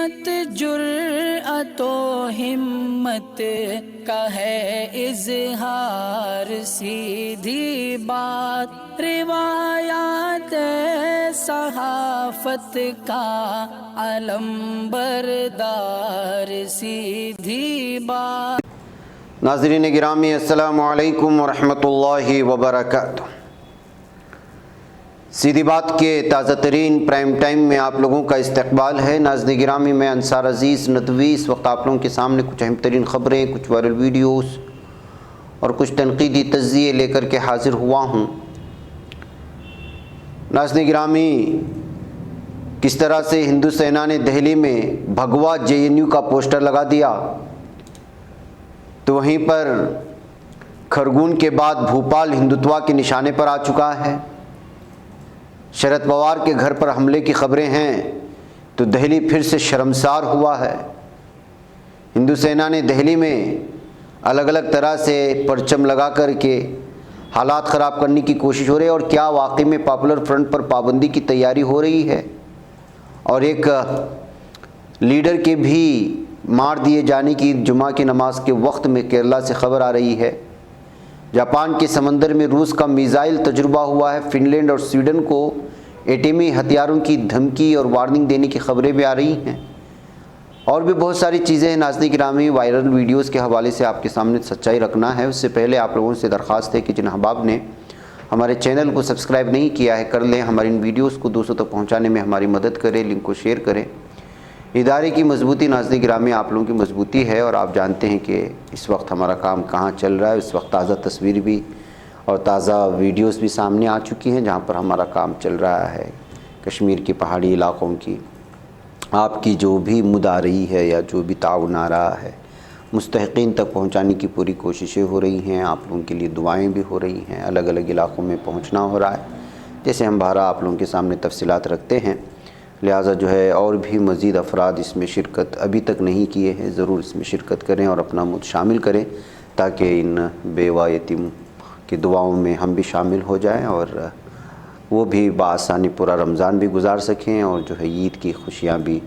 मत जुर्अतो हिम्मत का है इजहार, सीधी बात रिवायात सहाफत का अलंबरदार, सीधी बात। नाज़रीन गिरामी अस्सलामु अलैकुम वरहमतुल्लाहि वबरकातुहू। सीधी बात के ताज़ा तरीन प्राइम टाइम में आप लोगों का इस्तकबाल है। नाज़रीन गिरामी, मैं अंसार अज़ीज़ नदवी इस वक्त आप लोगों के सामने कुछ अहम तरीन ख़बरें, कुछ वायरल वीडियोस और कुछ तनकीदी तज़्ज़िये लेकर के हाज़िर हुआ हूँ। नाज़रीन गिरामी, किस तरह से हिंदू सेना ने दिल्ली में भगवा JNU का पोस्टर लगा दिया, तो वहीं पर खरगोन के बाद भोपाल हिंदुत्व के निशाने पर आ चुका है। शरद पवार के घर पर हमले की खबरें हैं तो दिल्ली फिर से शर्मसार हुआ है। हिंदू सेना ने दिल्ली में अलग अलग तरह से परचम लगा कर के हालात ख़राब करने की कोशिश हो रही है। और क्या वाकई में पॉपुलर फ्रंट पर पाबंदी की तैयारी हो रही है और एक लीडर के भी मार दिए जाने की जुमा की नमाज के वक्त में केरला से खबर आ रही है। जापान के समंदर में रूस का मिसाइल तजुर्बा हुआ है। फिनलैंड और स्वीडन को एटमी हथियारों की धमकी और वार्निंग देने की खबरें भी आ रही हैं। और भी बहुत सारी चीज़ें हैं। नाज़रीन गिरामी, वायरल वीडियोस के हवाले से आपके सामने सच्चाई रखना है। उससे पहले आप लोगों से दरख्वास्त है कि जिन अहबाब ने हमारे चैनल को सब्सक्राइब नहीं किया है कर लें। हमारी इन वीडियोज़ को दूसरों तक पहुँचाने में हमारी मदद करें, लिंक को शेयर करें। इदारे की मजबूती नाज़रीन गिरामी आप लोगों की मजबूती है। और आप जानते हैं कि इस वक्त हमारा काम कहाँ चल रहा है। इस वक्त ताज़ा तस्वीर भी और ताज़ा वीडियोस भी सामने आ चुकी हैं जहाँ पर हमारा काम चल रहा है। कश्मीर के पहाड़ी इलाक़ों की आपकी जो भी मुद आ रही है या जो भी ताउन आ रहा है, मुस्तहिक़ीन तक पहुँचाने की पूरी कोशिशें हो रही हैं। आप लोगों के लिए दुआएँ भी हो रही हैं। अलग अलग इलाक़ों में पहुँचना हो रहा है। जैसे हम बारह आप लोगों के सामने तफसीलात रखते हैं, लिहाजा जो है और भी मज़ीद अफराद इसमें शिरकत अभी तक नहीं किए हैं, ज़रूर इसमें शिरकत करें और अपना मुद शामिल करें ताकि इन बेवा यतीम की दुआओं में हम भी शामिल हो जाएं और वो भी बआसानी पूरा रमज़ान भी गुजार सकें और जो है ईद की खुशियाँ भी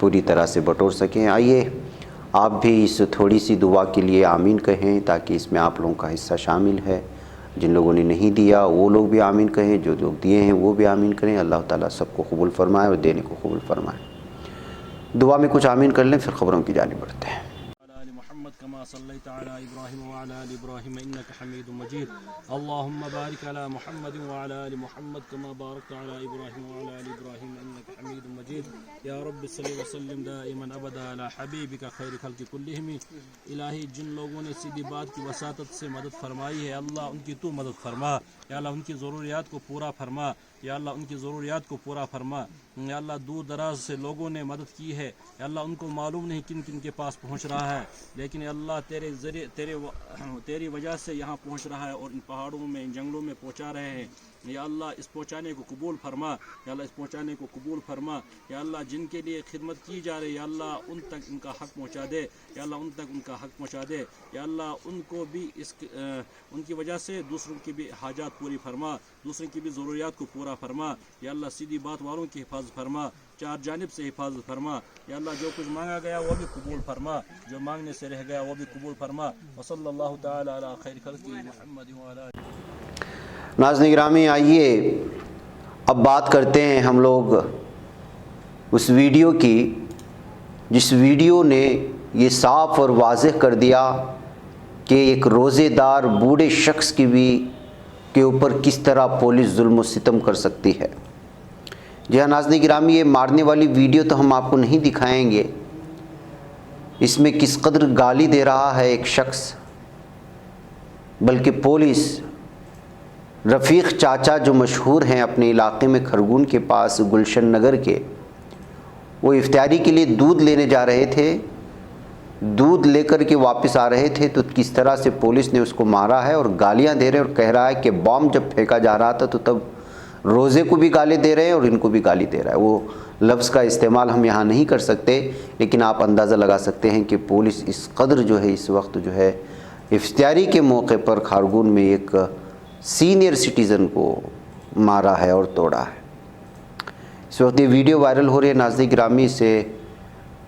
पूरी तरह से बटोर सकें। आइए आप भी इस थोड़ी सी दुआ के लिए आमीन कहें ताकि इसमें आप लोगों का हिस्सा शामिल है। जिन लोगों ने नहीं दिया वो लोग भी आमीन कहें, जो लोग दिए हैं वो भी आमीन करें। अल्लाह ताला सबको कबूल फरमाए और देने को कबूल फरमाए। दुआ में कुछ आमीन कर लें, फिर ख़बरों की जानिब बढ़ते हैं। अल्लाहुम्मा बारिक अला मुहम्मद व अला आलि मुहम्मद कमा बारकता अला इब्राहीम व अला आलि इब्राहीम इन्नका हमीदुम मजीद। या रब्बि सल्लि व सल्लिम दाइमन अबदा अला हबीबिका खैर खल्क़ि कुल्लिहिम। इलाही, जिन लोगों ने सीधी बात की वसातत से मदद फरमाई है, अल्लाह उनकी तू मदद फरमा। या अल्लाह उनकी ज़रूरियात को पूरा फरमा। या अल्लाह उनकी ज़रूरियात को पूरा फरमा। या अल्लाह दूर दराज से लोगों ने मदद की है, या अल्लाह उनको मालूम नहीं किन किन के पास पहुँच रहा है, लेकिन या अल्लाह तेरे ज़रिए तेरी वजह से यहाँ पहुँच रहा है और इन पहाड़ों में, इन जंगलों में पहुँचा रहे हैं। या अल्लाह इस पहुँचाने को कबूल फरमा। या अल्लाह इस पहुँचाने को कबूल फरमा। या अल्लाह जिनके लिए खिदमत की जा रही है, या अल्लाह उन तक इनका हक़ पहुँचा दे। या अल्लाह उन तक उनका हक़ पहुँचा दे। या अल्लाह उनको भी उनकी वजह से दूसरों की भी हाजात पूरी फरमा, दूसरों की भी ज़रूरियात को पूरा फरमा। या अल्लाह सीधी बात वालों की हिफाजत फरमा, चार जानिब से हिफाजत फरमा। या अल्लाह जो कुछ मांगा गया वो भी कबूल फरमा, जो मांगने से रह गया वो भी कबूल फरमा। वसल्लल्लाहु तआला अला खैर खल्क़ि मुहम्मद व अला। नाज़रीन गिरामी, आइए अब बात करते हैं हम लोग उस वीडियो की जिस वीडियो ने ये साफ़ और वाज़ेह कर दिया कि एक रोज़ेदार बूढ़े शख्स की भी के ऊपर किस तरह पुलिस जुल्म और सितम कर सकती है। जी हाँ नाज़रीन गिरामी, ये मारने वाली वीडियो तो हम आपको नहीं दिखाएंगे। इसमें किस कदर गाली दे रहा है एक शख्स, बल्कि पुलिस रफ़ीक चाचा जो मशहूर हैं अपने इलाके में खरगोन के पास गुलशन नगर के, वो इफ्तारी के लिए दूध लेने जा रहे थे। दूध लेकर के वापस आ रहे थे तो किस तरह से पुलिस ने उसको मारा है और गालियां दे रहे हैं और कह रहा है कि बॉम्ब जब फेंका जा रहा था तो तब रोज़े को भी गाली दे रहे हैं और इनको भी गाली दे रहा है। वो लफ्ज़ का इस्तेमाल हम यहाँ नहीं कर सकते, लेकिन आप अंदाज़ा लगा सकते हैं कि पुलिस इस कदर जो है इस वक्त जो है इफ्तारी के मौके पर खरगोन में एक सीनियर सिटीज़न को मारा है और तोड़ा है। इस वक्त ये वीडियो वायरल हो रही है। नाज़रीन गिरामी, से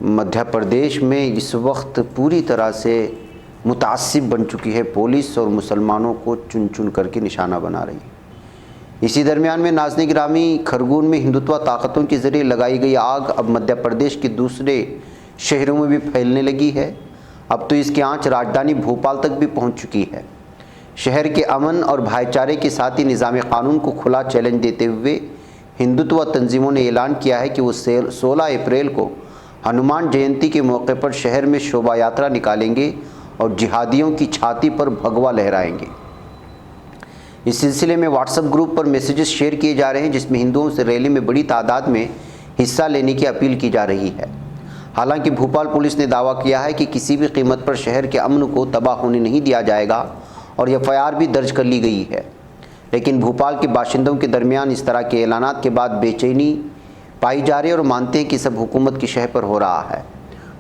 मध्य प्रदेश में इस वक्त पूरी तरह से मुतासिब बन चुकी है। पुलिस और मुसलमानों को चुन चुन करके निशाना बना रही है। इसी दरमियान में नाज़रीन गिरामी, खरगोन में हिंदुत्व ताकतों के ज़रिए लगाई गई आग अब मध्य प्रदेश के दूसरे शहरों में भी फैलने लगी है। अब तो इसकी आंच राजधानी भोपाल तक भी पहुंच चुकी है। शहर के अमन और भाईचारे के साथ ही निज़ाम कानून को खुला चैलेंज देते हुए हिंदुत्व तंजीमों ने ऐलान किया है कि वो 16 अप्रैल को हनुमान जयंती के मौके पर शहर में शोभा यात्रा निकालेंगे और जिहादियों की छाती पर भगवा लहराएंगे। इस सिलसिले में व्हाट्सएप ग्रुप पर मैसेजेस शेयर किए जा रहे हैं, जिसमें हिंदुओं से रैली में बड़ी तादाद में हिस्सा लेने की अपील की जा रही है। हालांकि भोपाल पुलिस ने दावा किया है कि किसी भी कीमत पर शहर के अमन को तबाह होने नहीं दिया जाएगा और एफआईआर भी दर्ज कर ली गई है। लेकिन भोपाल के बाशिंदों के दरमियान इस तरह के ऐलानात के बाद बेचैनी पाई जा रही है और मानते हैं कि सब हुकूमत की शह पर हो रहा है।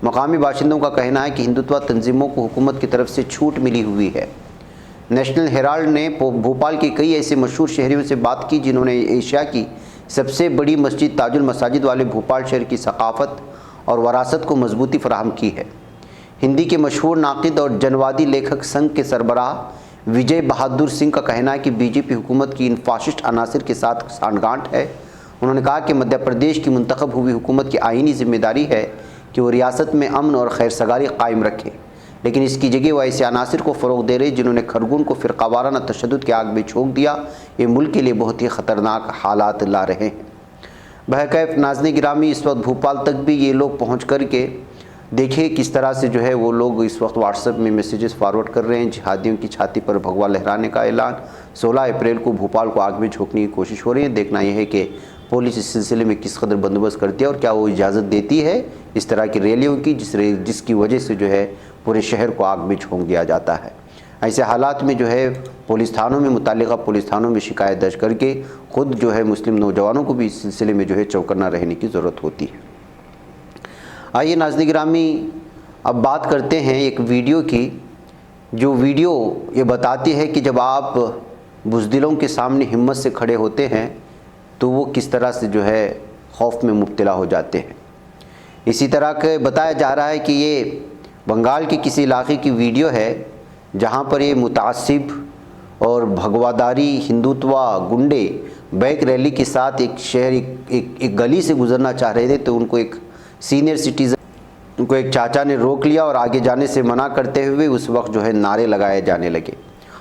मकामी बाशिंदों का कहना है कि हिंदुत्व तंजीमों को हुकूमत की तरफ से छूट मिली हुई है। नेशनल हेराल्ड ने भोपाल के कई ऐसे मशहूर शहरियों से बात की जिन्होंने एशिया की सबसे बड़ी मस्जिद ताजुल मसाजिद वाले भोपाल शहर की सकाफ़त और वरासत को मजबूती फराहम की है। हिंदी के मशहूर नाक़िद और जनवादी लेखक संघ के सरबराह विजय बहादुर सिंह का कहना है कि बीजेपी हुकूमत की इन फाशिस्ट अनासर के साथ सांठगांठ है। उन्होंने कहा कि मध्य प्रदेश की मुंतखब हुई हुकूमत की आईनी जिम्मेदारी है कि वो रियासत में अमन और खैरसगारी कायम रखे, लेकिन इसकी जगह वो ऐसे अनासर को फ़रोग दे रहे जिन्होंने खरगोन को फ़िरक़ावाराना तशद्दुद की आग में झोंक दिया। ये मुल्क के लिए बहुत ही ख़तरनाक हालात ला रहे हैं। बहरकैफ नाज़रीन गिरामी, इस वक्त भोपाल तक भी ये लोग पहुँच कर के देखिए किस तरह से जो है वो लोग इस वक्त व्हाट्सएप में मैसेजेस फॉरवर्ड कर रहे हैं। जिहादियों की छाती पर भगवा लहराने का ऐलान। 16 अप्रैल को भोपाल को आग में झोंकने की कोशिश हो रही है। देखना यह है कि पुलिस इस सिलसिले में किस कदर बंदोबस्त करती है और क्या वो इजाज़त देती है इस तरह की रैलियों की जिसकी वजह से जो है पूरे शहर को आग में झोंक दिया जाता है। ऐसे हालात में जो है पुलिस थानों में मुतालिका पुलिस थानों में शिकायत दर्ज करके ख़ुद जो है मुस्लिम नौजवानों को भी इस सिलसिले में जो है चौकन्ना रहने की ज़रूरत होती है। आइए नाज़रीन गिरामी, अब बात करते हैं एक वीडियो की, जो वीडियो ये बताती है कि जब आप बुज़दिलों के सामने हिम्मत से खड़े होते हैं तो वो किस तरह से जो है खौफ में मुब्तला हो जाते हैं। इसी तरह के बताया जा रहा है कि ये बंगाल के किसी इलाके की वीडियो है जहाँ पर ये मुतासिब और भगवादारी हिंदुत्वा गुंडे बाइक रैली के साथ एक शहर एक गली से गुजरना चाह रहे थे, तो उनको एक सीनियर सिटीज़न, उनको एक चाचा ने रोक लिया और आगे जाने से मना करते हुए उस वक्त जो है नारे लगाए जाने लगे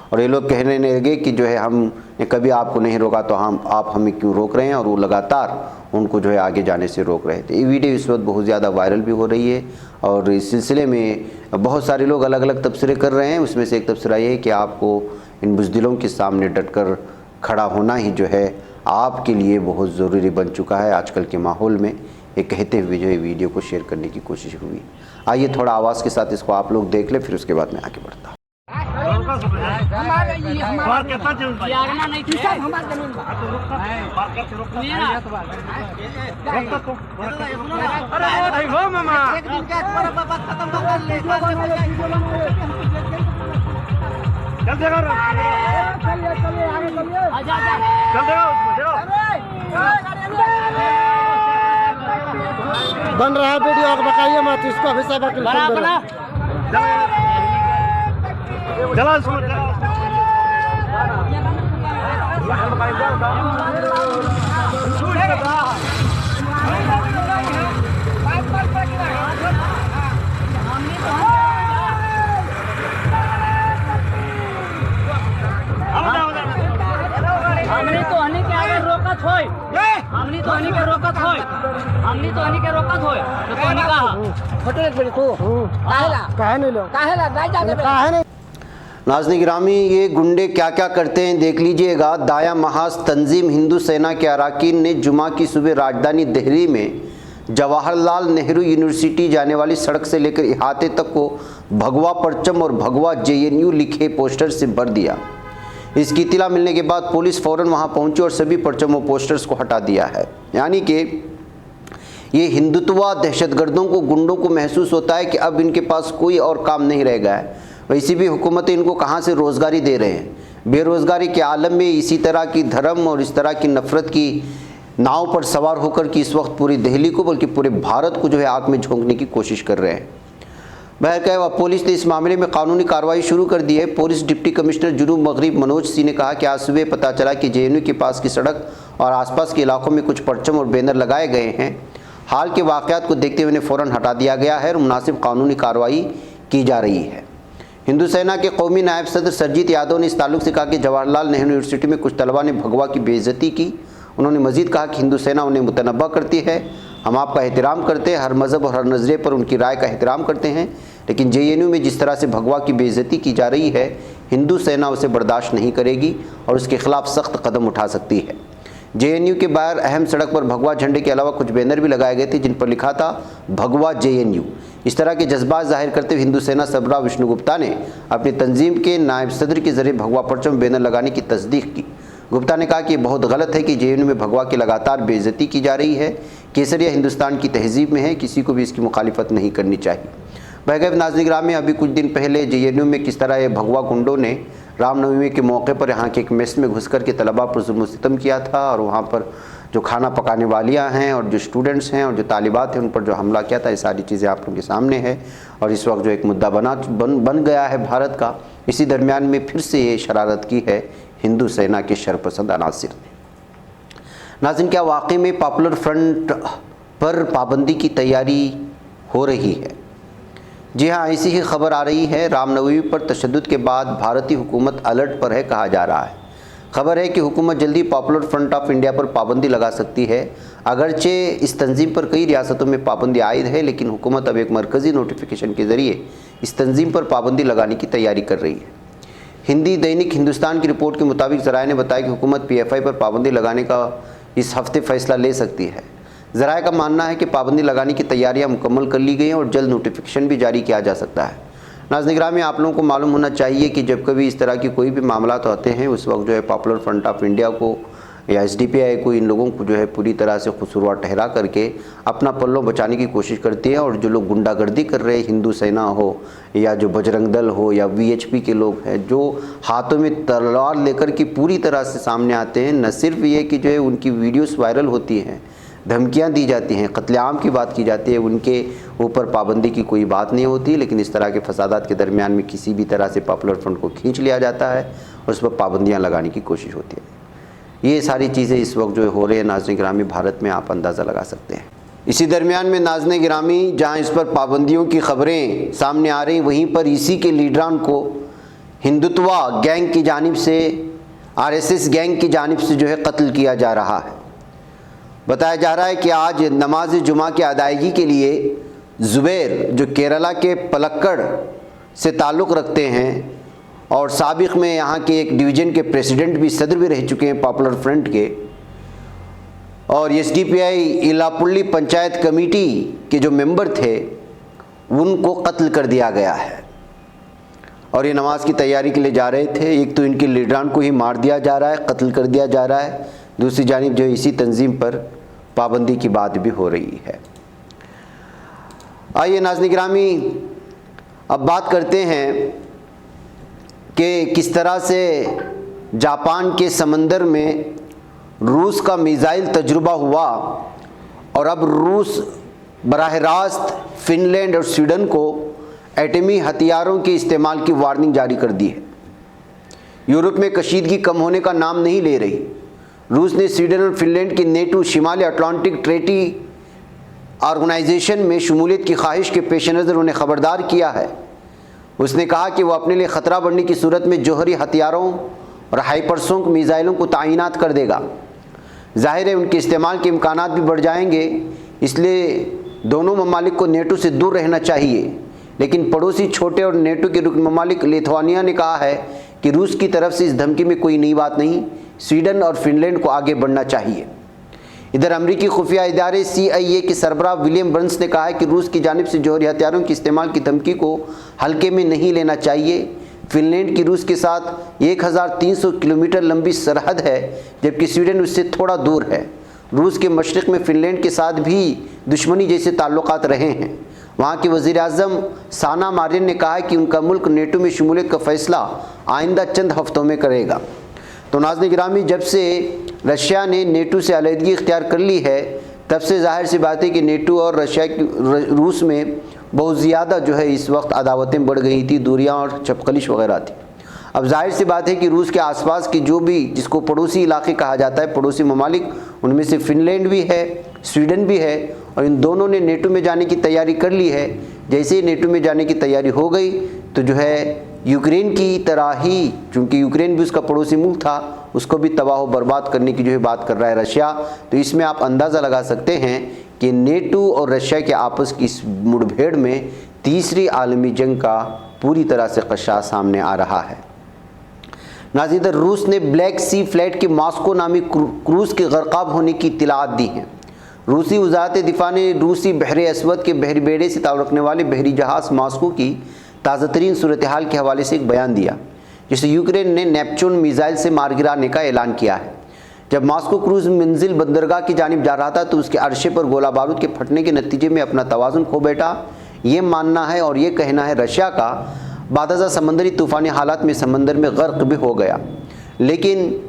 और ये लोग कहने लगे कि जो है हमने कभी आपको नहीं रोका तो आप हमें क्यों रोक रहे हैं, और वो लगातार उनको जो है आगे जाने से रोक रहे थे। ये वीडियो इस वक्त बहुत ज़्यादा वायरल भी हो रही है और इस सिलसिले में बहुत सारे लोग अलग अलग तबसरे कर रहे हैं। उसमें से एक तबसरा ये है कि आपको इन बुज़दिलों के सामने डटकर खड़ा होना ही जो है आपके लिए बहुत ज़रूरी बन चुका है आजकल के माहौल में। ये कहते हुए जो है वीडियो को शेयर करने की कोशिश हुई। आइए थोड़ा आवाज़ के साथ इसको आप लोग देख लें, फिर उसके बाद मैं आगे बढ़ता हूँ। बन रहा है वीडियो, आप बताइए मत इसको अभी सब बना हमने तो हनी के आगे रोकत होय, हमनी तो हनी के रोकत होय, हमनी तो हनी के रोकत होय, तो हनी कहा फोटो एक मिनट तू काहे नहीं लो नहीं जाने काहे नहीं। नाज़रीन गिरामी, ये गुंडे क्या क्या करते हैं देख लीजिएगा। दाया महाज तंजीम हिंदू सेना के अरकान ने जुमा की सुबह राजधानी दिल्ली में जवाहरलाल नेहरू यूनिवर्सिटी जाने वाली सड़क से लेकर इहाते तक को भगवा परचम और भगवा JNU लिखे पोस्टर से भर दिया। इसकी इत्तला मिलने के बाद पुलिस फ़ौरन वहां पहुंची और सभी परचम और पोस्टर्स को हटा दिया है। यानी कि ये हिंदुत्वा दहशतगर्दों को, गुंडों को महसूस होता है कि अब इनके पास कोई और काम नहीं रह गया है। वैसे भी हुकूमतें इनको कहाँ से रोज़गारी दे रहे हैं। बेरोज़गारी के आलम में इसी तरह की धर्म और इस तरह की नफ़रत की नाव पर सवार होकर कि इस वक्त पूरी दिल्ली को बल्कि पूरे भारत को जो है आग में झोंकने की कोशिश कर रहे हैं। बहरकैफ पुलिस ने इस मामले में कानूनी कार्रवाई शुरू कर दी है। पुलिस डिप्टी कमिश्नर जुनूब मगरिब मनोज सिंह ने कहा कि आज सुबह पता चला कि जेएनयू के पास की सड़क और आसपास के इलाकों में कुछ परचम और बैनर लगाए गए हैं। हाल के वाक़यात को देखते हुए इन्हें फ़ौरन हटा दिया गया है और मुनासिब कानूनी कार्रवाई की जा रही है। हिंदू सेना के कौमी नायब सदर सरजीत यादव ने इस ताल्लुक से कहा कि जवाहरलाल नेहरू यूनिवर्सिटी में कुछ तलबा ने भगवा की बेइज्जती की। उन्होंने मजीद कहा कि हिंदू सेना उन्हें मुतनब्बा करती है, हम आपका एहतराम करते हैं, हर मज़हब और हर नज़रिए पर उनकी राय का एहतराम करते हैं, लेकिन जेएनयू में जिस तरह से भगवा की बेइज्जती की जा रही है हिंदू सेना उसे बर्दाश्त नहीं करेगी और उसके खिलाफ सख्त कदम उठा सकती है। जेएनयू के बाहर अहम सड़क पर भगवा झंडे के अलावा कुछ बैनर भी लगाए गए थे जिन पर लिखा था भगवा जेएनयू। इस तरह के जज्बात जाहिर करते हुए हिंदू सेना सरबराह विष्णु गुप्ता ने अपनी तंजीम के नायब सदर के जरिए भगवा परचम बैनर लगाने की तस्दीक की। गुप्ता ने कहा कि यह बहुत गलत है कि जेएनयू में भगवा की लगातार बेइज्जती की जा रही है। केसरिया हिंदुस्तान की तहजीब में है, किसी को भी इसकी मुखालिफत नहीं करनी चाहिए। बहरकैफ नाज़रीन ग्रामी, अभी कुछ दिन पहले जेएनयू में किस तरह ये भगवा गुंडों ने रामनवमी के मौके पर यहाँ के एक मेस में घुसकर के तलबा पर जुल्म सितम किया था और वहाँ पर जो खाना पकाने वालियाँ हैं और जो स्टूडेंट्स हैं और जो तालिबात हैं उन पर जो हमला किया था, ये सारी चीज़ें आप लोगों के सामने है और इस वक्त जो एक मुद्दा बन गया है भारत का। इसी दरमियान में फिर से ये शरारत की है हिंदू सेना के शरपसंद अनासिर ने। नाज़रीन, क्या वाकई में पॉपुलर फ्रंट पर पाबंदी की तैयारी हो रही है? जी हाँ, ऐसी ही खबर आ रही है। रामनवमी पर तशद्दुद के बाद भारतीय हुकूमत अलर्ट पर है कहा जा रहा है। खबर है कि हुकूमत जल्दी पॉपुलर फ्रंट ऑफ इंडिया पर पाबंदी लगा सकती है। अगरचे इस तंजीम पर कई रियासतों में पाबंदी आयद है, लेकिन हुकूमत अब एक मरकज़ी नोटिफिकेशन के ज़रिए इस तंजीम पर पाबंदी लगाने की तैयारी कर रही है। हिंदी दैनिक हिंदुस्तान की रिपोर्ट के मुताबिक ज़राए ने बताया कि हुकूमत पीएफआई पर पाबंदी लगाने का इस हफ्ते फैसला ले सकती है। ज़राए का मानना है कि पाबंदी लगाने की तैयारियां मुकम्मल कर ली गई हैं और जल्द नोटिफिकेशन भी जारी किया जा सकता है। नाज़रीन ग्रामी, आप लोगों को मालूम होना चाहिए कि जब कभी इस तरह की कोई भी मामला तो आते हैं उस वक्त जो है पॉपुलर फ्रंट ऑफ इंडिया को या एसडीपीआई को, इन लोगों को जो है पूरी तरह से कसूरवार ठहरा करके अपना पल्लो बचाने की कोशिश करती है। और जो लोग गुंडागर्दी कर रहे हैं, हिंदू सेना हो या जो बजरंग दल हो या वीएचपी के लोग हैं जो हाथों में तलवार लेकर के पूरी तरह से सामने आते हैं, न सिर्फ ये कि जो है उनकी वीडियोस वायरल होती हैं, धमकियां दी जाती हैं, कत्लेआम की बात की जाती है, उनके ऊपर पाबंदी की कोई बात नहीं होती, लेकिन इस तरह के फसादात के दरमियान में किसी भी तरह से पॉपुलर फ्रंट को खींच लिया जाता है और उस पर पाबंदियाँ लगाने की कोशिश होती है। ये सारी चीज़ें इस वक्त जो हो रही है नाज़रीन गिरामी भारत में, आप अंदाज़ा लगा सकते हैं। इसी दरमियान में नाज़रीन गिरामी जहाँ इस पर पाबंदियों की खबरें सामने आ रही, वहीं पर इसी के लीडरान को हिंदुत्वा गैंग की जानिब से, आरएसएस गैंग की जानिब से जो है कत्ल किया जा रहा है। बताया जा रहा है कि आज नमाज जुमा की अदायगी के लिए ज़ुबैर जो केरला के पलक्कड़ से ताल्लुक़ रखते हैं और साबिक़ में यहाँ के एक डिवीज़न के प्रेसिडेंट भी, सदर भी रह चुके हैं पॉपुलर फ्रंट के, और एसडीपीआई इलापुल्ली पंचायत कमेटी के जो मेंबर थे उनको कत्ल कर दिया गया है। और ये नमाज की तैयारी के लिए जा रहे थे। एक तो इनके लीडरान को ही मार दिया जा रहा है, कत्ल कर दिया जा रहा है, दूसरी जानिब जो इसी तंजीम पर पाबंदी की बात भी हो रही है। आइए नाज़रीन गिरामी, अब बात करते हैं कि किस तरह से जापान के समंदर में रूस का मिसाइल तजुर्बा हुआ और अब रूस बराह रास्त फिनलैंड और स्वीडन को एटमी हथियारों के इस्तेमाल की वार्निंग जारी कर दी है। यूरोप में कशीदगी कम होने का नाम नहीं ले रही। रूस ने स्वीडन और फिनलैंड की नेटो शिमाली अटलांटिक ट्रेटी ऑर्गेनाइजेशन में शमूलियत की ख्वाहिश के पेश नज़र उन्हें ख़बरदार किया है। उसने कहा कि वह अपने लिए ख़तरा बढ़ने की सूरत में जौहरी हथियारों और हाइपरसोनिक मिसाइलों को तैनात कर देगा। जाहिर है उनके इस्तेमाल के इम्कानात भी बढ़ जाएंगे, इसलिए दोनों ममालिक को नेटो से दूर रहना चाहिए। लेकिन पड़ोसी छोटे और नेटो के रुकन ममालिक लिथुआनिया ने कहा है कि रूस की तरफ से इस धमकी में कोई नई बात नहीं, स्वीडन और फिनलैंड को आगे बढ़ना चाहिए। इधर अमरीकी खुफिया इदारे CIA के सरबराह विलियम बर्न्स ने कहा है कि रूस की जानिब से जौहरी हथियारों के इस्तेमाल की धमकी को हल्के में नहीं लेना चाहिए। फिनलैंड की रूस के साथ 1300 किलोमीटर लंबी सरहद है, जबकि स्वीडन उससे थोड़ा दूर है। रूस के मशरिक़ में फिनलैंड के साथ भी दुश्मनी जैसे ताल्लुकात रहे हैं। वहाँ के वज़ीर-ए-आज़म साना मारिन ने कहा है कि उनका मुल्क नेटो में शमूलियत का फ़ैसला आइंदा चंद हफ्तों में करेगा। तो नाज़रीन गिरामी, जब से रशिया ने नेटो से अलहदगी इख्तियार कर ली है, तब से ज़ाहिर सी बात है कि नेटो और रूस में बहुत ज़्यादा जो है इस वक्त अदावतें बढ़ गई थी, दूरियां और चपकलिश वगैरह थी। अब जाहिर सी बात है कि रूस के आसपास की जो भी, जिसको पड़ोसी इलाके कहा जाता है, पड़ोसी ममालिक, उनमें से फिनलैंड भी है, स्वीडन भी है, और इन दोनों ने नेटो में जाने की तैयारी कर ली है। जैसे ही नेटो में जाने की तैयारी हो गई तो जो है यूक्रेन की तरह ही, चूँकि यूक्रेन भी उसका पड़ोसी मुल्क था, उसको भी तबाह व बर्बाद करने की जो है बात कर रहा है रशिया। तो इसमें आप अंदाज़ा लगा सकते हैं कि नेटो और रशिया के आपस की इस मुठभेड़ में तीसरी आलमी जंग का पूरी तरह से खदशा सामने आ रहा है। नाज़रीन, रूस ने ब्लैक सी फ्लाइट के मॉस्को नामी क्रूज़ के गर्काब होने की इत्तलात दी हैं। रूसी वज़ारत दिफा ने रूसी बहरे असवद के बहरी बेड़े से ताल्लुक़ रखने वाले बहरी जहाज़ मॉस्को की ताज़ा तरीन सूरत हाल के हवाले से एक बयान दिया, जिसे यूक्रेन ने नेपच्यून मिसाइल से मार गिराने का ऐलान किया है। जब मॉस्को क्रूज़ मंजिल बंदरगाह की जानिब जा रहा था तो उसके अरशे पर गोला बारूद के फटने के नतीजे में अपना तवाज़ुन खो बैठा। ये मानना है और ये कहना है रशिया का, बादशा समंदरी तूफ़ानी हालात में समंदर में गर्क भी हो गया। लेकिन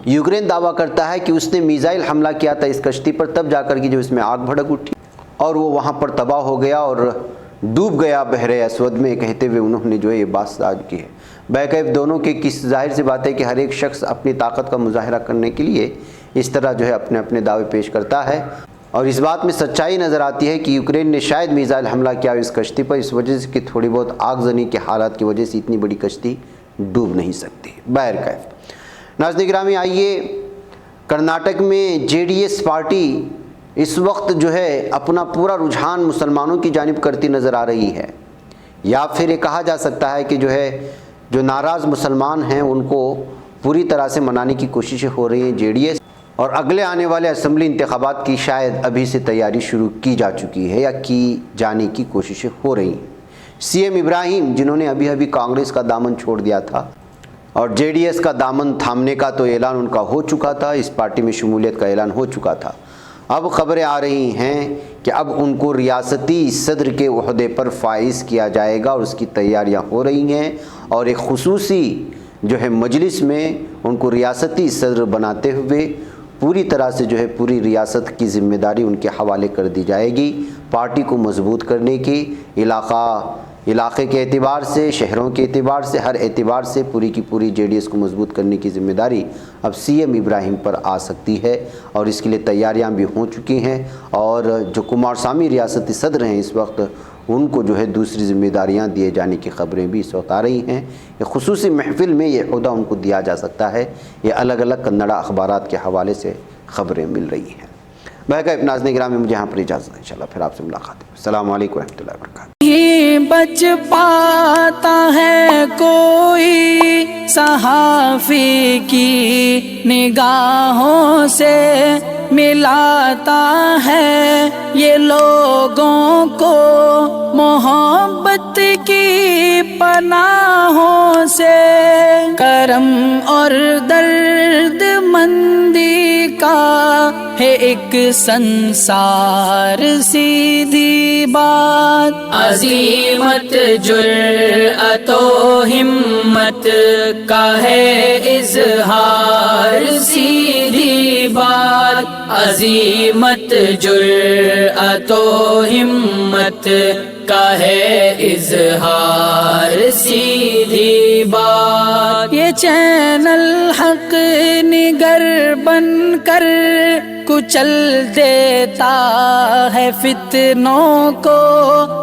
यूक्रेन दावा करता है कि उसने मिसाइल हमला किया था इस कश्ती पर, तब जाकर कि जो इसमें आग भड़क उठी और वो वहाँ पर तबाह हो गया और डूब गया बहरे असवद में, कहते हुए उन्होंने जो है ये बात साझ की है। बैकैफ दोनों के किस, जाहिर सी बात है कि हर एक शख्स अपनी ताकत का मुजाहरा करने के लिए इस तरह जो है अपने अपने दावे पेश करता है, और इस बात में सच्चाई नज़र आती है कि यूक्रेन ने शायद मिसाइल हमला किया इस कश्ती पर, इस वजह से कि थोड़ी बहुत आगजनी के हालात की वजह से इतनी बड़ी कश्ती डूब नहीं सकती। बैरकैफ नाज़रीन गिरामी, आइए कर्नाटक में जेडीएस पार्टी इस वक्त जो है अपना पूरा रुझान मुसलमानों की जानिब करती नज़र आ रही है, या फिर ये कहा जा सकता है कि जो है जो नाराज़ मुसलमान हैं उनको पूरी तरह से मनाने की कोशिशें हो रही हैं जेडीएस, और अगले आने वाले असम्बली इंतखाबात की शायद अभी से तैयारी शुरू की जा चुकी है या की जाने की कोशिशें हो रही हैं। सीएम इब्राहिम, जिन्होंने अभी अभी कांग्रेस का दामन छोड़ दिया था और जेडीएस का दामन थामने का तो ऐलान उनका हो चुका था, इस पार्टी में शमूलियत का ऐलान हो चुका था, अब खबरें आ रही हैं कि अब उनको रियासती सदर के ओहदे पर फाइज किया जाएगा और उसकी तैयारियां हो रही हैं, और एक खुसूसी जो है मजलिस में उनको रियासती सदर बनाते हुए पूरी तरह से जो है पूरी रियासत की ज़िम्मेदारी उनके हवाले कर दी जाएगी। पार्टी को मजबूत करने की, इलाक़े के एतबार से, शहरों के एतबार से, हर एतबार से पूरी की पूरी जेडीएस को मजबूत करने की ज़िम्मेदारी अब सीएम इब्राहिम पर आ सकती है, और इसके लिए तैयारियां भी हो चुकी हैं। और जो कुमारस्वामी रियासती सदर हैं इस वक्त, उनको जो है दूसरी ज़िम्मेदारियां दिए जाने की खबरें भी इस वक्त आ रही हैं। ये खुसूसी महफिल में ये ओहदा उनको दिया जा सकता है, ये अलग अलग कन्नड़ा अखबारात के हवाले से खबरें मिल रही हैं। बहरकैफ नाज़रीन गिरामी, में मुझे यहाँ पर इजाज़त है, इंशाअल्लाह फिर आपसे मुलाकात है। अस्सलामु अलैकुम रहमतुल्लाहि व बरकातहू। बच पाता है कोई सहाफ़ी की निगाहों से, मिलाता है ये लोगों को मोहब्बत की पनाहों से। करम और दर्द मंदी का है एक संसार, सीधी बात अज़ीमत जुर्अतो हिम्मत का है इज़हार, सीधी बात अज़ीमत जुर्अतो हिम्मत का है इज़हार, सीधी बात। ये चैनल हक निगर बनकर कुचल देता है फितनों को,